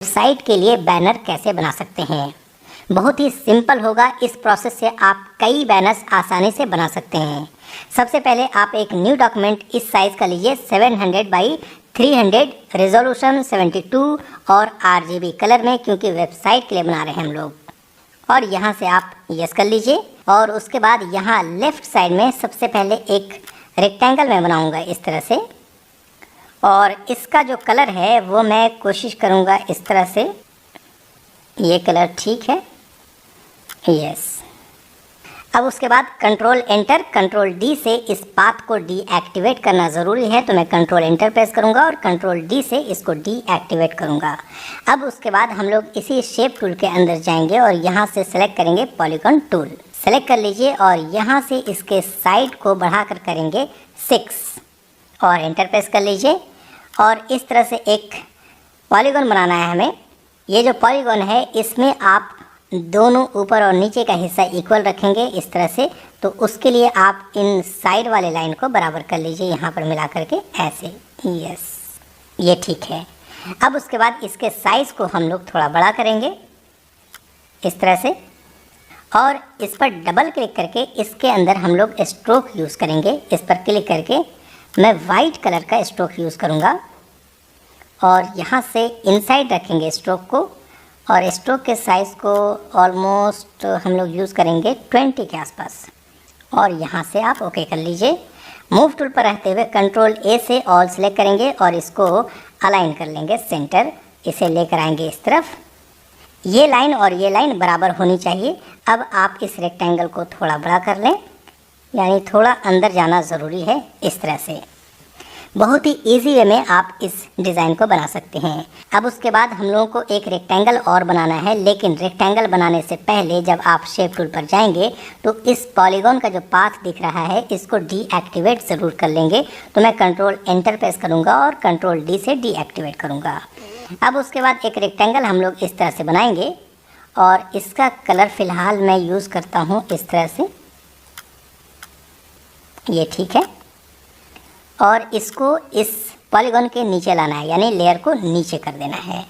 Site के लिए banner कैसे बना सकते हैं। बहुत ही सिंपल होगा। इस प्रोसेस से आप कई बैनर्स आसानी से बना सकते हैं। सबसे पहले आप एक न्यू डॉक्यूमेंट इस साइज़ का लीजिए, 700 बाई 300, रेजोल्यूशन 72 और RGB कलर में, क्योंकि वेबसाइट के लिए बना रहे हैं हम लोग। और यहाँ से आप यस कर लीजिए। और उसके बाद यहाँ लेफ़्ट साइड में सबसे पहले एक रेक्टेंगल में बनाऊँगा इस तरह से, और इसका जो कलर है वो मैं कोशिश करूँगा इस तरह से। ये कलर ठीक है, यस। अब उसके बाद कंट्रोल एंटर, कंट्रोल डी से इस पाथ को डीएक्टिवेट करना ज़रूरी है, तो मैं कंट्रोल एंटर प्रेस करूँगा और कंट्रोल डी से इसको डीएक्टिवेट करूँगा। अब उसके बाद हम लोग इसी शेप टूल के अंदर जाएंगे और यहाँ से सेलेक्ट करेंगे पॉलीगॉन टूल। सेलेक्ट कर लीजिए और यहाँ से इसके साइड को बढ़ाकर करेंगे 6 और एंटर प्रेस कर लीजिए। और इस तरह से एक पॉलीगॉन बनाना है हमें। ये जो पॉलीगॉन है इसमें आप दोनों ऊपर और नीचे का हिस्सा इक्वल रखेंगे इस तरह से, तो उसके लिए आप इन साइड वाले लाइन को बराबर कर लीजिए यहाँ पर मिला करके ऐसे, यस, ये ठीक है। अब उसके बाद इसके साइज़ को हम लोग थोड़ा बड़ा करेंगे इस तरह से, और इस पर डबल क्लिक करके इसके अंदर हम लोग स्ट्रोक यूज़ करेंगे। इस पर क्लिक करके मैं वाइट कलर का स्ट्रोक यूज़ करूँगा और यहाँ से इनसाइड रखेंगे स्ट्रोक को, और स्ट्रोक के साइज़ को ऑलमोस्ट हम लोग यूज़ करेंगे 20 के आसपास। और यहाँ से आप ओके कर लीजिए। मूव टूल पर रहते हुए कंट्रोल ए से ऑल सेलेक्ट करेंगे और इसको अलाइन कर लेंगे सेंटर। इसे लेकर आएंगे इस तरफ। ये लाइन और ये लाइन बराबर होनी चाहिए। अब आप इस रेक्टेंगल को थोड़ा बड़ा कर लें, यानी थोड़ा अंदर जाना ज़रूरी है इस तरह से। बहुत ही इजी वे में आप इस डिज़ाइन को बना सकते हैं। अब उसके बाद हम लोगों को एक रेक्टेंगल और बनाना है, लेकिन रेक्टेंगल बनाने से पहले जब आप शेप टूल पर जाएंगे तो इस पॉलीगॉन का जो पाथ दिख रहा है इसको डीएक्टिवेट ज़रूर कर लेंगे। तो मैं कंट्रोल एंटर प्रेस करूँगा और कंट्रोल डी से डीएक्टिवेट करूँगा। अब उसके बाद एक रेक्टेंगल हम लोग इस तरह से बनाएंगे और इसका कलर फ़िलहाल मैं यूज़ करता हूँ इस तरह से, ये ठीक है। और इसको इस पॉलीगॉन के नीचे लाना है, यानी लेयर को नीचे कर देना है।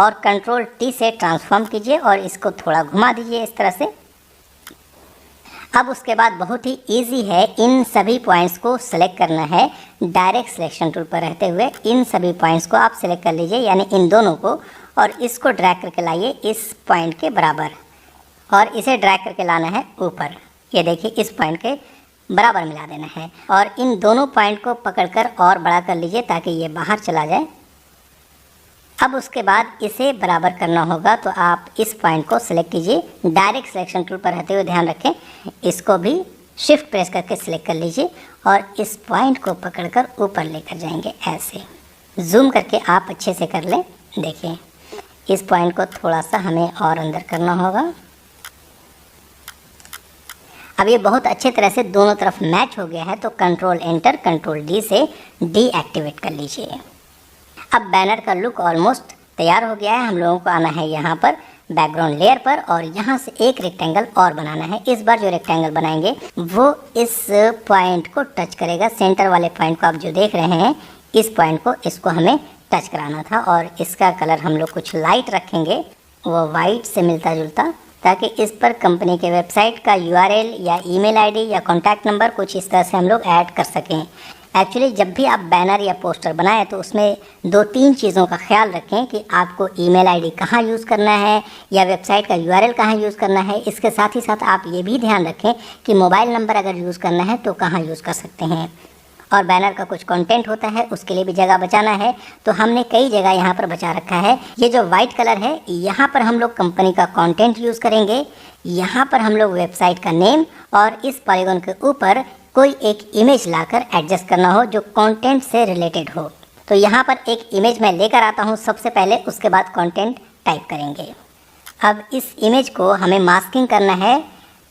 और कंट्रोल टी से ट्रांसफॉर्म कीजिए और इसको थोड़ा घुमा दीजिए इस तरह से। अब उसके बाद बहुत ही इजी है, इन सभी पॉइंट्स को सेलेक्ट करना है। डायरेक्ट सिलेक्शन टूल पर रहते हुए इन सभी पॉइंट्स को आप सेलेक्ट कर लीजिए, यानी इन दोनों को, और इसको ड्रैग करके लाइए इस पॉइंट के बराबर, और इसे ड्रैग करके लाना है ऊपर। ये देखिए इस पॉइंट के बराबर मिला देना है, और इन दोनों पॉइंट को पकड़कर और बड़ा कर लीजिए ताकि ये बाहर चला जाए। अब उसके बाद इसे बराबर करना होगा, तो आप इस पॉइंट को सिलेक्ट कीजिए। डायरेक्ट सिलेक्शन टूल पर रहते हुए ध्यान रखें, इसको भी शिफ्ट प्रेस करके सिलेक्ट कर लीजिए और इस पॉइंट को पकड़कर ऊपर लेकर जाएंगे ऐसे। जूम करके आप अच्छे से कर लें। देखिए इस पॉइंट को थोड़ा सा हमें और अंदर करना होगा। अब ये बहुत अच्छे तरह से दोनों तरफ मैच हो गया है, तो कंट्रोल एंटर कंट्रोल डी से डीएक्टिवेट कर लीजिए। अब बैनर का लुक ऑलमोस्ट तैयार हो गया है। हम लोगों को आना है यहाँ पर बैकग्राउंड लेयर पर, और यहाँ से एक रेक्टेंगल और बनाना है। इस बार जो रेक्टेंगल बनाएंगे वो इस पॉइंट को टच करेगा। सेंटर वाले पॉइंट को आप जो देख रहे हैं, इस पॉइंट को, इसको हमें टच कराना था। और इसका कलर हम लोग कुछ लाइट रखेंगे, वो वाइट से मिलता जुलता, ताकि इस पर कंपनी के वेबसाइट का URL या ईमेल आईडी या कॉन्टैक्ट नंबर कुछ इस तरह से हम लोग ऐड कर सकें। एक्चुअली जब भी आप बैनर या पोस्टर बनाएं तो उसमें 2-3 चीज़ों का ख्याल रखें कि आपको ईमेल आईडी कहाँ यूज़ करना है या वेबसाइट का URL कहाँ यूज़ करना है। इसके साथ ही साथ आप ये भी ध्यान रखें कि मोबाइल नंबर अगर यूज़ करना है तो कहाँ यूज़ कर सकते हैं। और बैनर का कुछ कंटेंट होता है, उसके लिए भी जगह बचाना है, तो हमने कई जगह यहाँ पर बचा रखा है। ये जो वाइट कलर है, यहाँ पर हम लोग कंपनी का कंटेंट यूज़ करेंगे, यहाँ पर हम लोग वेबसाइट का नेम, और इस पॉलीगॉन के ऊपर कोई एक इमेज लाकर एडजस्ट करना हो जो कंटेंट से रिलेटेड हो। तो यहाँ पर एक इमेज मैं लेकर आता हूँ सबसे पहले, उसके बाद कंटेंट टाइप करेंगे। अब इस इमेज को हमें मास्किंग करना है,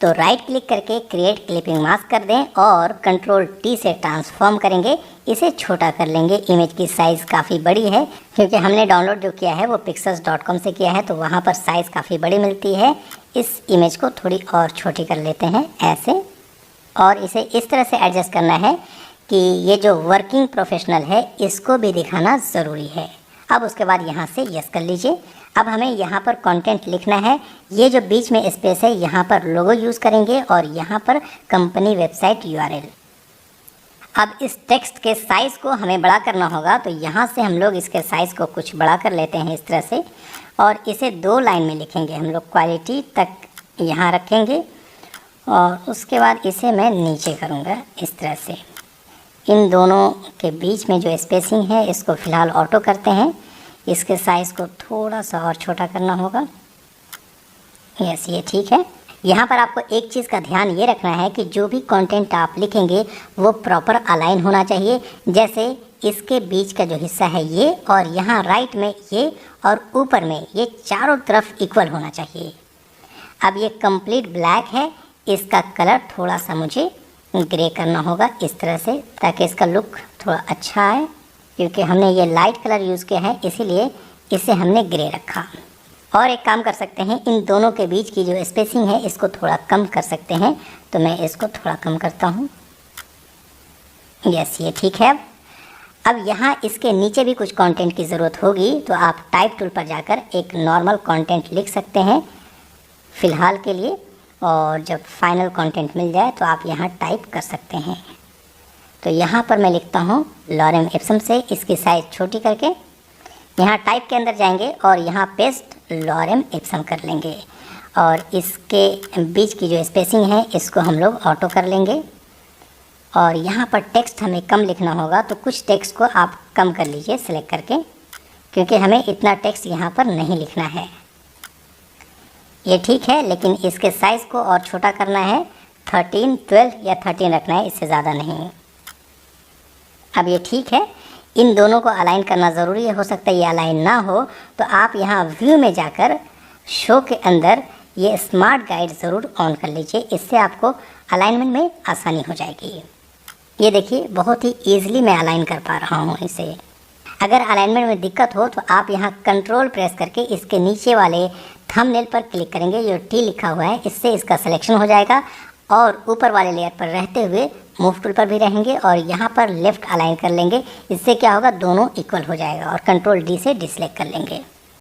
तो राइट क्लिक करके क्रिएट क्लिपिंग मास्क कर दें और कंट्रोल टी से ट्रांसफॉर्म करेंगे। इसे छोटा कर लेंगे। इमेज की साइज़ काफ़ी बड़ी है, क्योंकि हमने डाउनलोड जो किया है वो pixels.com से किया है, तो वहाँ पर साइज़ काफ़ी बड़ी मिलती है। इस इमेज को थोड़ी और छोटी कर लेते हैं ऐसे, और इसे इस तरह से एडजस्ट करना है कि ये जो वर्किंग प्रोफेशनल है इसको भी दिखाना ज़रूरी है। अब उसके बाद यहाँ से यस कर लीजिए। अब हमें यहाँ पर कंटेंट लिखना है। ये जो बीच में स्पेस है यहाँ पर लोगो यूज़ करेंगे और यहाँ पर कंपनी वेबसाइट यूआरएल। अब इस टेक्स्ट के साइज़ को हमें बड़ा करना होगा, तो यहाँ से हम लोग इसके साइज़ को कुछ बड़ा कर लेते हैं इस तरह से, और इसे 2 लाइन में लिखेंगे। हम लोग क्वालिटी तक यहाँ रखेंगे और उसके बाद इसे मैं नीचे करूँगा इस तरह से। इन दोनों के बीच में जो स्पेसिंग है इसको फ़िलहाल ऑटो करते हैं। इसके साइज़ को थोड़ा सा और छोटा करना होगा। यस, ये ठीक है। यहाँ पर आपको एक चीज़ का ध्यान ये रखना है कि जो भी कंटेंट आप लिखेंगे वो प्रॉपर अलाइन होना चाहिए। जैसे इसके बीच का जो हिस्सा है ये, और यहाँ राइट में ये, और ऊपर में ये चारों तरफ इक्वल होना चाहिए। अब ये कंप्लीट ब्लैक है, इसका कलर थोड़ा सा मुझे ग्रे करना होगा इस तरह से, ताकि इसका लुक थोड़ा अच्छा आए। क्योंकि हमने ये लाइट कलर यूज़ किया है इसीलिए इसे हमने ग्रे रखा। और एक काम कर सकते हैं, इन दोनों के बीच की जो स्पेसिंग है इसको थोड़ा कम कर सकते हैं। तो मैं इसको थोड़ा कम करता हूँ। यस, ये ठीक है। अब यहाँ इसके नीचे भी कुछ कंटेंट की ज़रूरत होगी, तो आप टाइप टूल पर जाकर एक नॉर्मल कंटेंट लिख सकते हैं फ़िलहाल के लिए, और जब फाइनल कंटेंट मिल जाए तो आप यहाँ टाइप कर सकते हैं। तो यहाँ पर मैं लिखता हूँ लॉरेम इप्सम से, इसकी साइज़ छोटी करके यहाँ टाइप के अंदर जाएंगे और यहाँ पेस्ट लॉरेम इप्सम कर लेंगे, और इसके बीच की जो स्पेसिंग है इसको हम लोग ऑटो कर लेंगे। और यहाँ पर टेक्स्ट हमें कम लिखना होगा, तो कुछ टेक्स्ट को आप कम कर लीजिए सेलेक्ट करके, क्योंकि हमें इतना टेक्स्ट यहाँ पर नहीं लिखना है। ये ठीक है, लेकिन इसके साइज़ को और छोटा करना है। 13, 12 या 13 रखना है, इससे ज़्यादा नहीं। अब ये ठीक है। इन दोनों को अलाइन करना ज़रूरी है, हो सकता है ये अलाइन ना हो, तो आप यहाँ व्यू में जाकर शो के अंदर ये स्मार्ट गाइड ज़रूर ऑन कर लीजिए। इससे आपको अलाइनमेंट में आसानी हो जाएगी। ये देखिए, बहुत ही ईजिली मैं अलाइन कर पा रहा हूँ इसे। अगर अलाइनमेंट में दिक्कत हो तो आप यहाँ कंट्रोल प्रेस करके इसके नीचे वाले थंबनेल पर क्लिक करेंगे, जो टी लिखा हुआ है, इससे इसका सिलेक्शन हो जाएगा, और ऊपर वाले लेयर पर रहते हुए मूव टूल पर भी रहेंगे और यहाँ पर लेफ़्ट अलाइन कर लेंगे। इससे क्या होगा, दोनों इक्वल हो जाएगा, और कंट्रोल डी से डिसलेक्ट कर लेंगे।